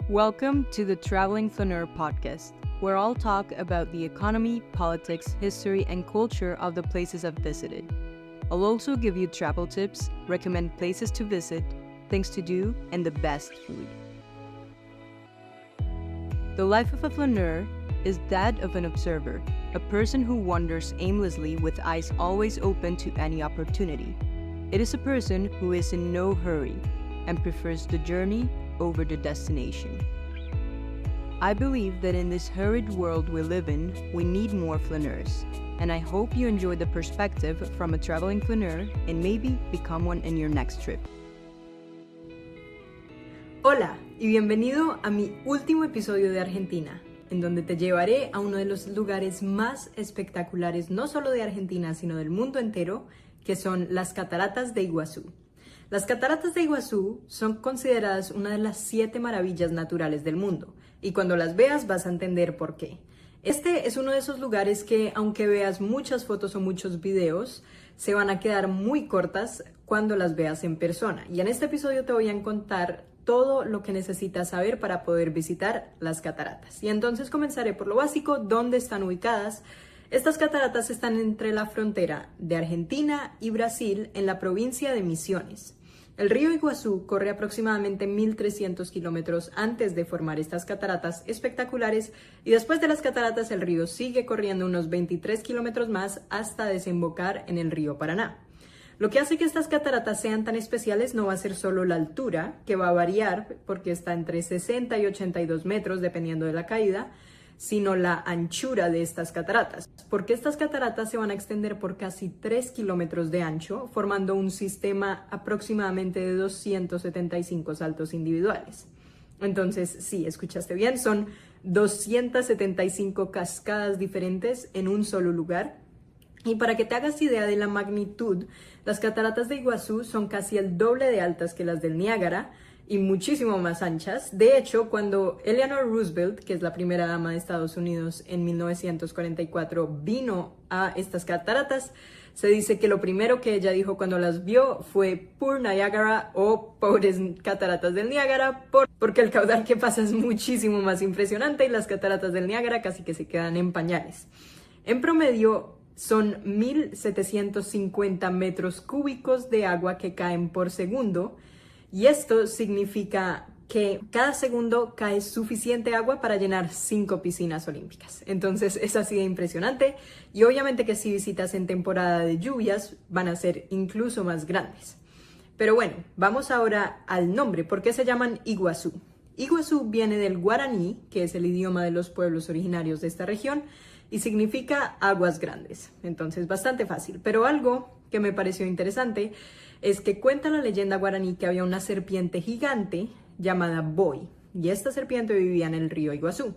Welcome to the Traveling Flaneur podcast, where I'll talk about the economy, politics, history, and culture of the places I've visited. I'll also give you travel tips, recommend places to visit, things to do, and the best food. The life of a flaneur is that of an observer, a person who wanders aimlessly with eyes always open to any opportunity. It is a person who is in no hurry and prefers the journey over the destination. I believe that in this hurried world we live in, we need more flaneurs, and I hope you enjoy the perspective from a traveling flaneur and maybe become one in your next trip. Hola y bienvenido a mi último episodio de Argentina, en donde te llevaré a uno de los lugares más espectaculares no solo de Argentina sino del mundo entero, que son las Cataratas de Iguazú. Las Cataratas de Iguazú son consideradas una de las 7 maravillas naturales del mundo, y cuando las veas vas a entender por qué. Este es uno de esos lugares que, aunque veas muchas fotos o muchos videos, se van a quedar muy cortas cuando las veas en persona. Y en este episodio te voy a contar todo lo que necesitas saber para poder visitar las cataratas. Y entonces comenzaré por lo básico: ¿dónde están ubicadas? Estas cataratas están entre la frontera de Argentina y Brasil, en la provincia de Misiones. El río Iguazú corre aproximadamente 1.300 kilómetros antes de formar estas cataratas espectaculares, y después de las cataratas el río sigue corriendo unos 23 kilómetros más hasta desembocar en el río Paraná. Lo que hace que estas cataratas sean tan especiales no va a ser solo la altura, que va a variar porque está entre 60 y 82 metros dependiendo de la caída, sino la anchura de estas cataratas, porque estas cataratas se van a extender por casi 3 kilómetros de ancho, formando un sistema aproximadamente de 275 saltos individuales. Entonces, sí, escuchaste bien, son 275 cascadas diferentes en un solo lugar. Y para que te hagas idea de la magnitud, las cataratas de Iguazú son casi el doble de altas que las del Niágara, y muchísimo más anchas. De hecho, cuando Eleanor Roosevelt, que es la primera dama de Estados Unidos, en 1944 vino a estas cataratas, se dice que lo primero que ella dijo cuando las vio fue "Poor Niagara" o "Pobres cataratas del Niágara", porque el caudal que pasa es muchísimo más impresionante y las cataratas del Niágara casi que se quedan en pañales. En promedio son 1.750 metros cúbicos de agua que caen por segundo, y esto significa que cada segundo cae suficiente agua para llenar 5 piscinas olímpicas. Entonces es así de impresionante, y obviamente que si visitas en temporada de lluvias van a ser incluso más grandes. Pero bueno, vamos ahora al nombre. ¿Por qué se llaman Iguazú? Iguazú viene del guaraní, que es el idioma de los pueblos originarios de esta región, y significa aguas grandes. Entonces bastante fácil. Pero algo que me pareció interesante es que cuenta la leyenda guaraní que había una serpiente gigante llamada Boy, y esta serpiente vivía en el río Iguazú.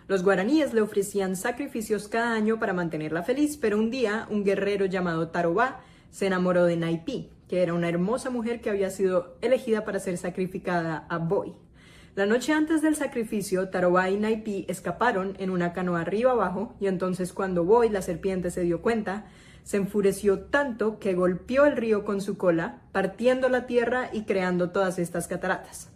Los guaraníes le ofrecían sacrificios cada año para mantenerla feliz, pero un día un guerrero llamado Tarobá se enamoró de Naipí, que era una hermosa mujer que había sido elegida para ser sacrificada a Boy. La noche antes del sacrificio, Tarobá y Naipí escaparon en una canoa río abajo, y entonces cuando Boy, la serpiente, se dio cuenta, se enfureció tanto que golpeó el río con su cola, partiendo la tierra y creando todas estas cataratas.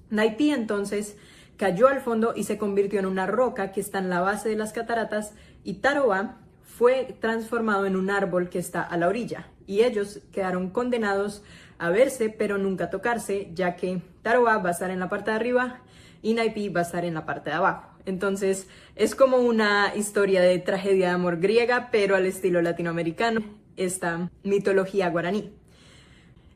Naipí entonces cayó al fondo y se convirtió en una roca que está en la base de las cataratas, y Tarobá fue transformado en un árbol que está a la orilla, y ellos quedaron condenados a verse pero nunca tocarse, ya que Tarobá va a estar en la parte de arriba y Naipí va a estar en la parte de abajo. Entonces es como una historia de tragedia de amor griega, pero al estilo latinoamericano, esta mitología guaraní.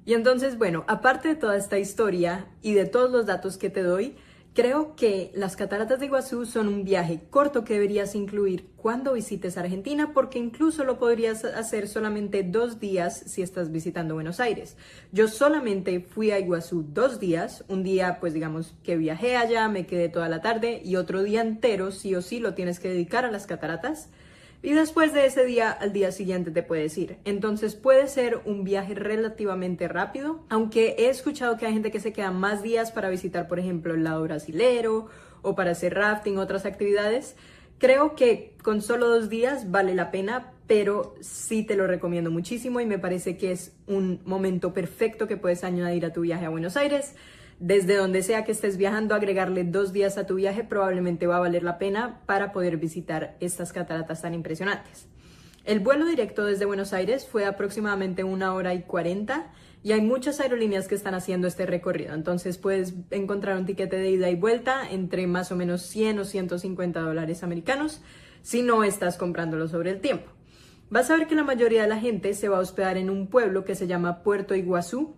Y entonces, bueno, aparte de toda esta historia y de todos los datos que te doy, creo que las Cataratas de Iguazú son un viaje corto que deberías incluir cuando visites Argentina, porque incluso lo podrías hacer solamente 2 días si estás visitando Buenos Aires. Yo solamente fui a Iguazú 2 días, un día pues digamos que viajé allá, me quedé toda la tarde, y otro día entero sí o sí lo tienes que dedicar a las cataratas. Y después de ese día, al día siguiente te puedes ir. Entonces puede ser un viaje relativamente rápido, aunque he escuchado que hay gente que se queda más días para visitar, por ejemplo, el lado brasilero o para hacer rafting, otras actividades. Creo que con solo 2 días vale la pena, pero sí te lo recomiendo muchísimo y me parece que es un momento perfecto que puedes añadir a tu viaje a Buenos Aires. desde donde sea que estés viajando, agregarle 2 días a tu viaje probablemente va a valer la pena para poder visitar estas cataratas tan impresionantes. El vuelo directo desde Buenos Aires fue aproximadamente 1 hora y 40 y hay muchas aerolíneas que están haciendo este recorrido. Entonces puedes encontrar un tiquete de ida y vuelta entre más o menos 100 o 150 dólares americanos si no estás comprándolo sobre el tiempo. Vas a ver que la mayoría de la gente se va a hospedar en un pueblo que se llama Puerto Iguazú,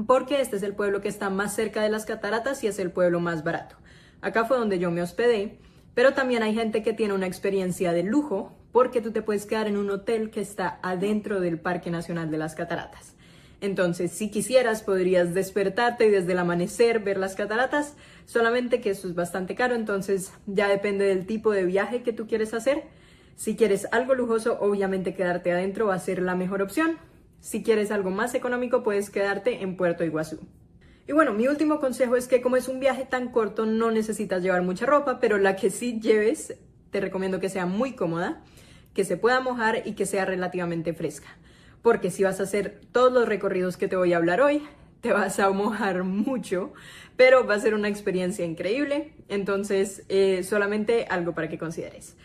porque este es el pueblo que está más cerca de las cataratas y es el pueblo más barato. Acá fue donde yo me hospedé, pero también hay gente que tiene una experiencia de lujo porque tú te puedes quedar en un hotel que está adentro del Parque Nacional de las Cataratas. Entonces, si quisieras, podrías despertarte y desde el amanecer ver las cataratas, solamente que eso es bastante caro, entonces ya depende del tipo de viaje que tú quieres hacer. Si quieres algo lujoso, obviamente quedarte adentro va a ser la mejor opción. Si quieres algo más económico, puedes quedarte en Puerto Iguazú. Y bueno, mi último consejo es que como es un viaje tan corto, no necesitas llevar mucha ropa, pero la que sí lleves, te recomiendo que sea muy cómoda, que se pueda mojar y que sea relativamente fresca. Porque si vas a hacer todos los recorridos que te voy a hablar hoy, te vas a mojar mucho, pero va a ser una experiencia increíble. Entonces, solamente algo para que consideres.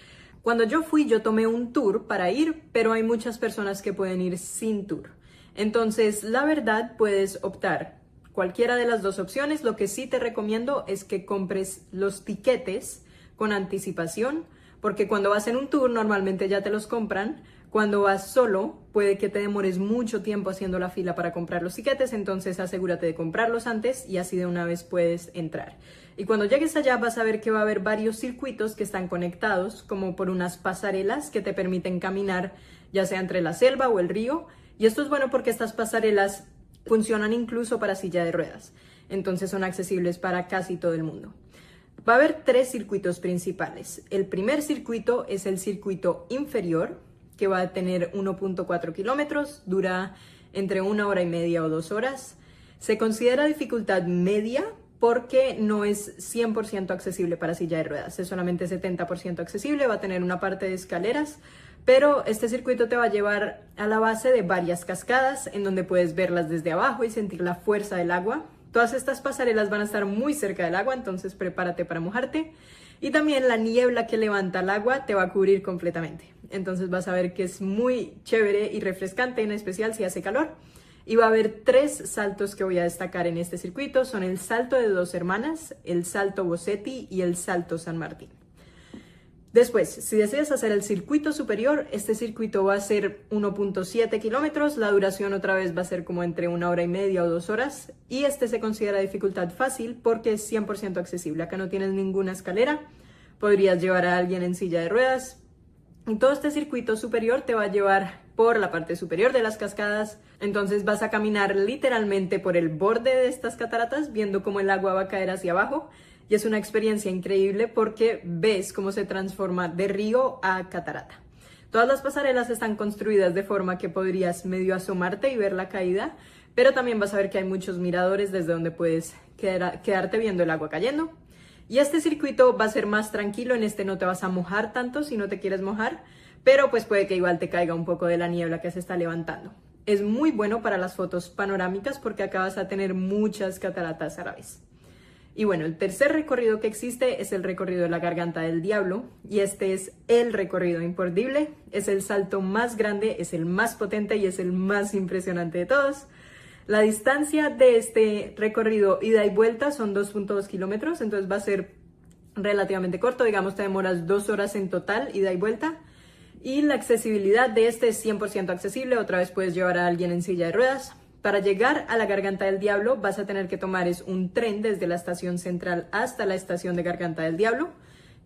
Cuando yo fui, yo tomé un tour para ir, pero hay muchas personas que pueden ir sin tour. Entonces, la verdad, puedes optar cualquiera de las dos opciones. Lo que sí te recomiendo es que compres los tiquetes con anticipación, porque cuando vas en un tour normalmente ya te los compran. Cuando vas solo, puede que te demores mucho tiempo haciendo la fila para comprar los tiquetes, entonces asegúrate de comprarlos antes y así de una vez puedes entrar. Y cuando llegues allá vas a ver que va a haber varios circuitos que están conectados, como por unas pasarelas que te permiten caminar ya sea entre la selva o el río. Y esto es bueno porque estas pasarelas funcionan incluso para silla de ruedas, entonces son accesibles para casi todo el mundo. Va a haber 3 circuitos principales. El primer circuito es el circuito inferior, que va a tener 1.4 kilómetros, dura entre 1 hora y media o 2 horas. Se considera dificultad media porque no es 100% accesible para silla de ruedas, es solamente 70% accesible, va a tener una parte de escaleras, pero este circuito te va a llevar a la base de varias cascadas en donde puedes verlas desde abajo y sentir la fuerza del agua. Todas estas pasarelas van a estar muy cerca del agua, entonces prepárate para mojarte. Y también la niebla que levanta el agua te va a cubrir completamente. Entonces vas a ver que es muy chévere y refrescante, en especial si hace calor. Y va a haber 3 saltos que voy a destacar en este circuito. Son el salto de 2 hermanas, el salto Bossetti y el salto San Martín. Después, si deseas hacer el circuito superior, este circuito va a ser 1.7 kilómetros. La duración otra vez va a ser como entre 1 hora y media o 2 horas. Y este se considera dificultad fácil porque es 100% accesible. Acá no tienes ninguna escalera. Podrías llevar a alguien en silla de ruedas. Y todo este circuito superior te va a llevar por la parte superior de las cascadas. Entonces vas a caminar literalmente por el borde de estas cataratas, viendo cómo el agua va a caer hacia abajo. Y es una experiencia increíble porque ves cómo se transforma de río a catarata. Todas las pasarelas están construidas de forma que podrías medio asomarte y ver la caída, pero también vas a ver que hay muchos miradores desde donde puedes quedarte viendo el agua cayendo. Y este circuito va a ser más tranquilo, en este no te vas a mojar tanto si no te quieres mojar, pero pues puede que igual te caiga un poco de la niebla que se está levantando. Es muy bueno para las fotos panorámicas porque acá vas a tener muchas cataratas a la vez. Y bueno, el tercer recorrido que existe es el recorrido de la Garganta del Diablo y este es el recorrido imperdible. Es el salto más grande, es el más potente y es el más impresionante de todos. La distancia de este recorrido ida y vuelta son 2.2 kilómetros, entonces va a ser relativamente corto, digamos te demoras 2 horas en total ida y vuelta. Y la accesibilidad de este es 100% accesible, otra vez puedes llevar a alguien en silla de ruedas. Para llegar a la Garganta del Diablo vas a tener que tomar un tren desde la estación central hasta la estación de Garganta del Diablo,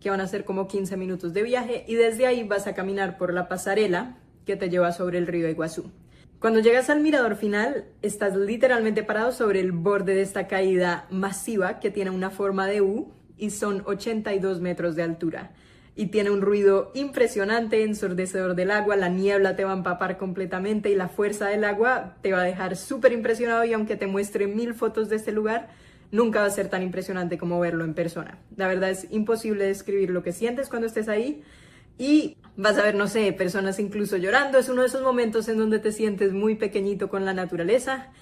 que van a ser como 15 minutos de viaje, y desde ahí vas a caminar por la pasarela que te lleva sobre el río Iguazú. Cuando llegas al mirador final, estás literalmente parado sobre el borde de esta caída masiva que tiene una forma de U y son 82 metros de altura. Y tiene un ruido impresionante, ensordecedor del agua, la niebla te va a empapar completamente y la fuerza del agua te va a dejar súper impresionado, y aunque te muestre 1000 fotos de este lugar, nunca va a ser tan impresionante como verlo en persona. La verdad es imposible describir lo que sientes cuando estés ahí y vas a ver, no sé, personas incluso llorando. Es uno de esos momentos en donde te sientes muy pequeñito con la naturaleza.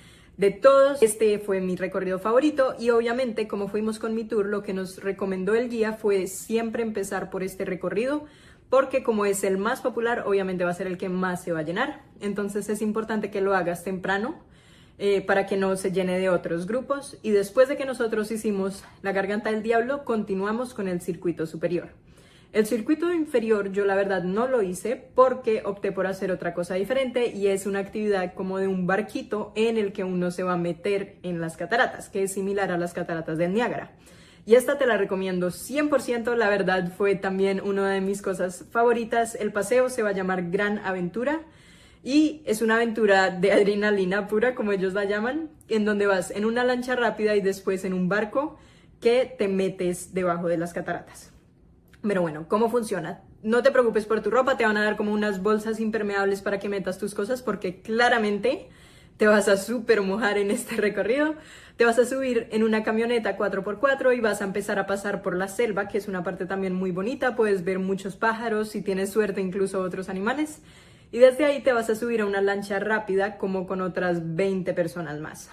De todos, este fue mi recorrido favorito y obviamente como fuimos con mi tour, lo que nos recomendó el guía fue siempre empezar por este recorrido porque como es el más popular, obviamente va a ser el que más se va a llenar. Entonces es importante que lo hagas temprano para que no se llene de otros grupos. Y después de que nosotros hicimos la Garganta del Diablo, continuamos con el circuito superior. El circuito inferior yo la verdad no lo hice porque opté por hacer otra cosa diferente y es una actividad como de un barquito en el que uno se va a meter en las cataratas, que es similar a las cataratas del Niágara. Y esta te la recomiendo 100%, la verdad fue también una de mis cosas favoritas. El paseo se va a llamar Gran Aventura y es una aventura de adrenalina pura, como ellos la llaman, en donde vas en una lancha rápida y después en un barco que te metes debajo de las cataratas. Pero bueno, ¿cómo funciona? No te preocupes por tu ropa, te van a dar como unas bolsas impermeables para que metas tus cosas porque claramente te vas a súper mojar en este recorrido. Te vas a subir en una camioneta 4x4 y vas a empezar a pasar por la selva, que es una parte también muy bonita. Puedes ver muchos pájaros, si tienes suerte incluso otros animales. Y desde ahí te vas a subir a una lancha rápida como con otras 20 personas más.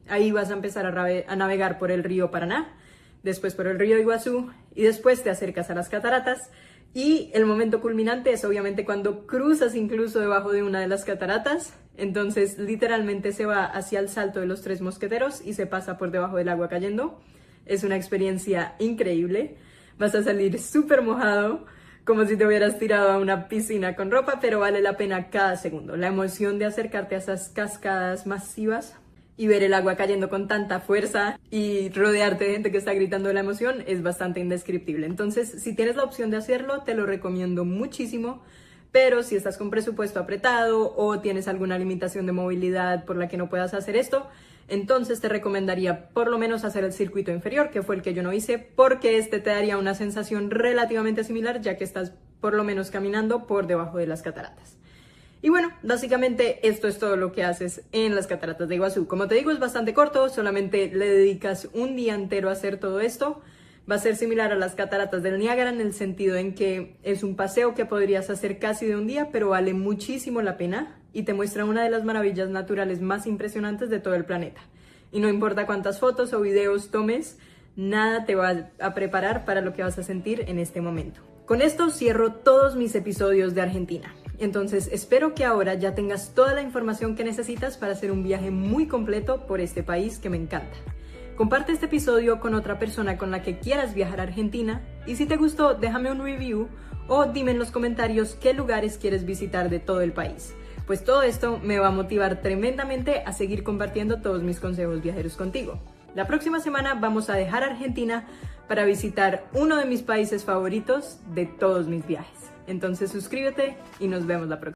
Ahí vas a empezar a navegar por el río Paraná, después por el río Iguazú y después te acercas a las cataratas y el momento culminante es obviamente cuando cruzas incluso debajo de una de las cataratas. Entonces literalmente se va hacia el Salto de los Tres Mosqueteros y se pasa por debajo del agua cayendo. Es una experiencia increíble, vas a salir súper mojado como si te hubieras tirado a una piscina con ropa, pero vale la pena cada segundo. La emoción de acercarte a esas cascadas masivas y ver el agua cayendo con tanta fuerza y rodearte de gente que está gritando de la emoción es bastante indescriptible. Entonces, si tienes la opción de hacerlo, te lo recomiendo muchísimo, pero si estás con presupuesto apretado o tienes alguna limitación de movilidad por la que no puedas hacer esto, entonces te recomendaría por lo menos hacer el circuito inferior, que fue el que yo no hice, porque este te daría una sensación relativamente similar, ya que estás por lo menos caminando por debajo de las cataratas. Y bueno, básicamente esto es todo lo que haces en las cataratas de Iguazú. Como te digo, es bastante corto, solamente le dedicas un día entero a hacer todo esto. Va a ser similar a las cataratas del Niágara en el sentido en que es un paseo que podrías hacer casi de un día, pero vale muchísimo la pena y te muestra una de las maravillas naturales más impresionantes de todo el planeta. Y no importa cuántas fotos o videos tomes, nada te va a preparar para lo que vas a sentir en este momento. Con esto cierro todos mis episodios de Argentina. Entonces espero que ahora ya tengas toda la información que necesitas para hacer un viaje muy completo por este país que me encanta. Comparte este episodio con otra persona con la que quieras viajar a Argentina y si te gustó déjame un review o dime en los comentarios qué lugares quieres visitar de todo el país. Pues todo esto me va a motivar tremendamente a seguir compartiendo todos mis consejos viajeros contigo. La próxima semana vamos a dejar Argentina para visitar uno de mis países favoritos de todos mis viajes. Entonces suscríbete y nos vemos la próxima.